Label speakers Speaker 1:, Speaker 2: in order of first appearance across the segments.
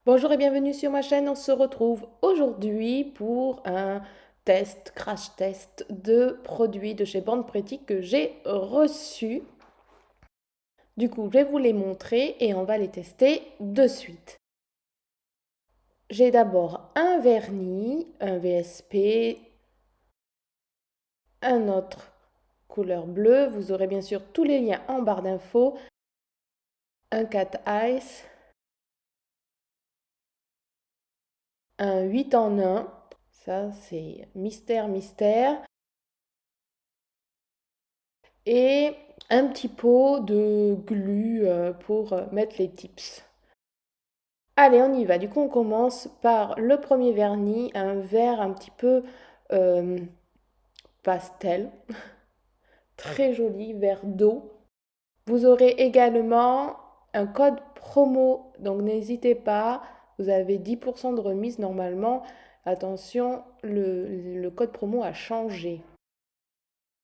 Speaker 1: Bonjour et bienvenue sur ma chaîne. On se retrouve aujourd'hui pour un crash test de produits de chez Born Pretty que j'ai reçus. Du coup, je vais vous les montrer et on va les tester de suite. J'ai d'abord un vernis, un VSP, un autre couleur bleue. Vous aurez bien sûr tous les liens en barre d'infos. Un cat ice, un 8 en 1. Ça, c'est mystère, mystère. Et un petit pot de glu pour mettre les tips. Allez, on y va. Du coup, on commence par le premier vernis, un vert un petit peu euh, pastel, très joli, vert d'eau. Vous aurez également un code promo, donc n'hésitez pas, vous avez 10% de remise normalement. Attention, le code promo a changé.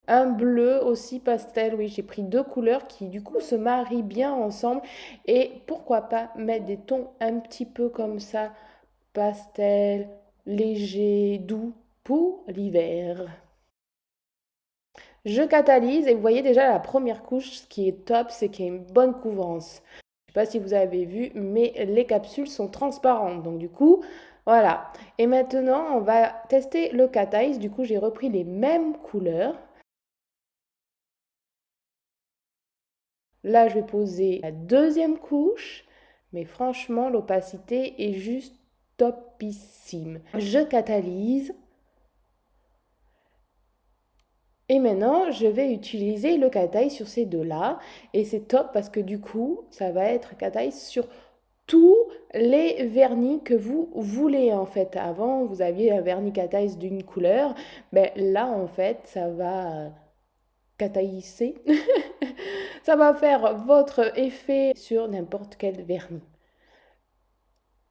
Speaker 1: Un bleu aussi pastel, oui, j'ai pris deux couleurs qui du coup se marient bien ensemble. Et pourquoi pas mettre des tons un petit peu comme ça, pastel, léger, doux pour l'hiver. Je catalyse et vous voyez déjà la première couche, ce qui est top, c'est qu'il y a une bonne couvrance. Je ne sais pas si vous avez vu, mais les capsules sont transparentes. Donc du coup, voilà. Et maintenant, on va tester le cat eyes. Du coup, j'ai repris les mêmes couleurs. Là, je vais poser la deuxième couche, mais franchement, l'opacité est juste topissime. Je catalyse. Et maintenant, je vais utiliser le cat eye sur ces deux-là. Et c'est top parce que du coup, ça va être cat eye sur tous les vernis que vous voulez en fait. Avant, vous aviez un vernis cat eye d'une couleur. Mais là, en fait, ça va cataïsser. Ça va faire votre effet sur n'importe quel vernis.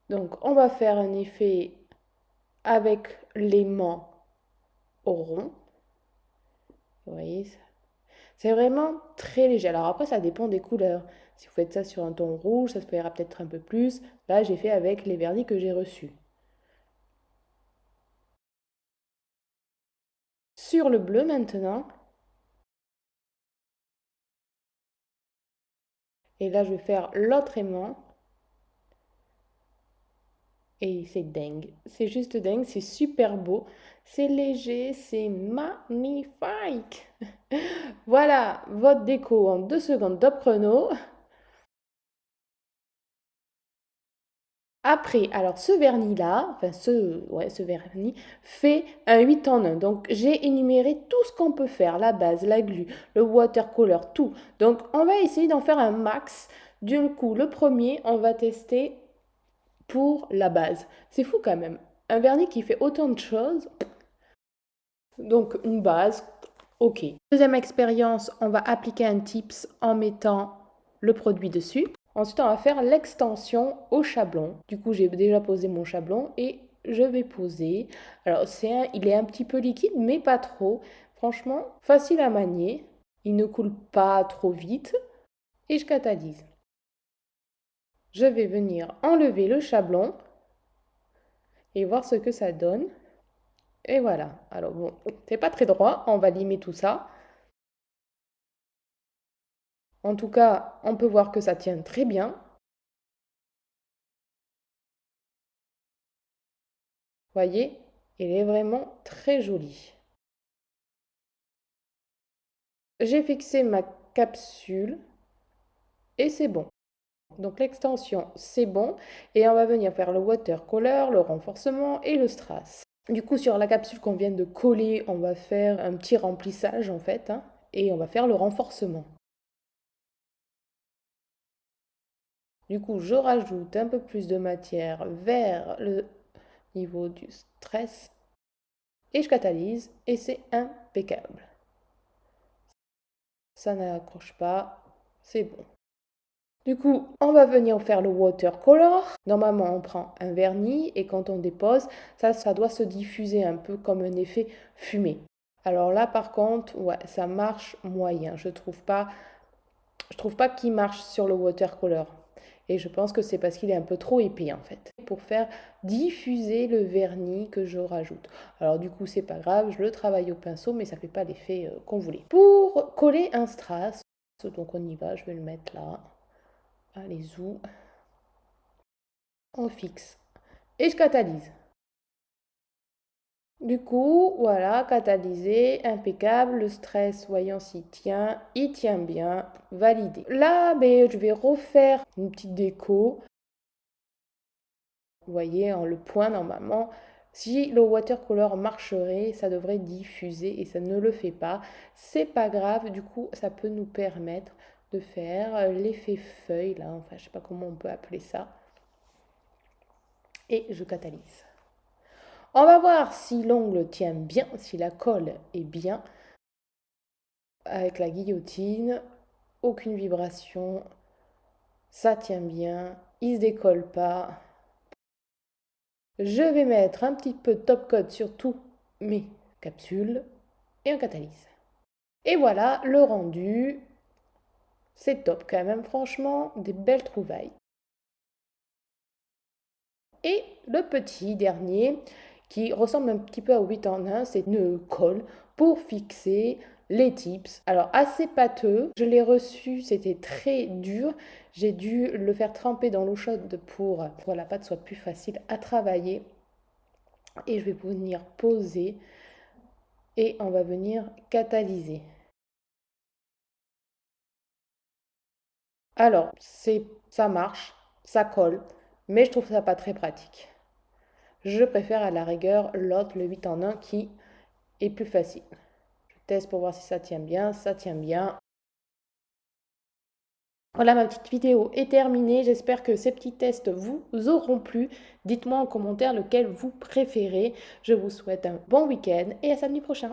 Speaker 1: Donc, on va faire un effet avec l'aimant au rond. Vous voyez, c'est vraiment très léger. Alors après, ça dépend des couleurs. Si vous faites ça sur un ton rouge, ça se fera peut-être un peu plus. Là, j'ai fait avec les vernis que j'ai reçus. Sur le bleu maintenant. Et là, je vais faire l'autre aimant. Et c'est dingue. C'est juste dingue. C'est super beau. C'est léger. C'est magnifique. Voilà votre déco en 2 secondes top chrono. Après, alors ce vernis-là, enfin ce vernis fait un 8 en 1. Donc j'ai énuméré tout ce qu'on peut faire, la base, la glu, le watercolor, tout. Donc on va essayer d'en faire un max. Du coup, le premier, on va tester pour la base. C'est fou quand même. Un vernis qui fait autant de choses. Donc une base, ok. Deuxième expérience, on va appliquer un tips en mettant le produit dessus. Ensuite, on va faire l'extension au chablon. Du coup, j'ai déjà posé mon chablon et je vais poser. Alors, il est un petit peu liquide, mais pas trop. Franchement, facile à manier. Il ne coule pas trop vite. Et je catalyse. Je vais venir enlever le chablon et voir ce que ça donne. Et voilà. Alors bon, c'est pas très droit. On va limer tout ça. En tout cas, on peut voir que ça tient très bien. Voyez, il est vraiment très joli. J'ai fixé ma capsule et c'est bon. Donc l'extension, c'est bon. Et on va venir faire le watercolor, le renforcement et le strass. Du coup, sur la capsule qu'on vient de coller, on va faire un petit remplissage en fait. Et on va faire le renforcement. Du coup, je rajoute un peu plus de matière vers le niveau du stress. Et je catalyse et c'est impeccable. Ça n'accroche pas, c'est bon. Du coup, on va venir faire le watercolor. Normalement, on prend un vernis et quand on dépose, ça doit se diffuser un peu comme un effet fumé. Alors là, par contre, ouais, ça marche moyen. Je trouve pas qu'il marche sur le watercolor. Et je pense que c'est parce qu'il est un peu trop épais en fait. pour faire diffuser le vernis que je rajoute. Alors du coup, c'est pas grave, je le travaille au pinceau, mais ça fait pas l'effet qu'on voulait. Pour coller un strass, donc on y va, je vais le mettre là. Allez, zou. On fixe. Et je catalyse. Du coup, voilà, catalysé, impeccable. Le stress, voyons s'il tient. Il tient bien, validé. Là, je vais refaire une petite déco. Vous voyez, le point, normalement, si le watercolor marcherait, ça devrait diffuser et ça ne le fait pas. C'est pas grave, du coup, ça peut nous permettre de faire l'effet feuille, là, enfin, je sais pas comment on peut appeler ça. Et je catalyse. On va voir si l'ongle tient bien, si la colle est bien. Avec la guillotine, aucune vibration, ça tient bien, il ne se décolle pas. Je vais mettre un petit peu de top coat sur tous mes capsules et on catalyse. Et voilà le rendu. C'est top quand même, franchement, des belles trouvailles. Et le petit dernier, qui ressemble un petit peu à 8 en 1, c'est une colle pour fixer les tips. Alors assez pâteux, je l'ai reçu, c'était très dur. J'ai dû le faire tremper dans l'eau chaude pour que la pâte soit plus facile à travailler. Et je vais venir poser et on va venir catalyser. Alors, ça marche, ça colle, mais je trouve ça pas très pratique. Je préfère à la rigueur l'autre, le 8 en 1, qui est plus facile. Je teste pour voir si ça tient bien, ça tient bien. Voilà, ma petite vidéo est terminée. J'espère que ces petits tests vous auront plu. Dites-moi en commentaire lequel vous préférez. Je vous souhaite un bon week-end et à samedi prochain.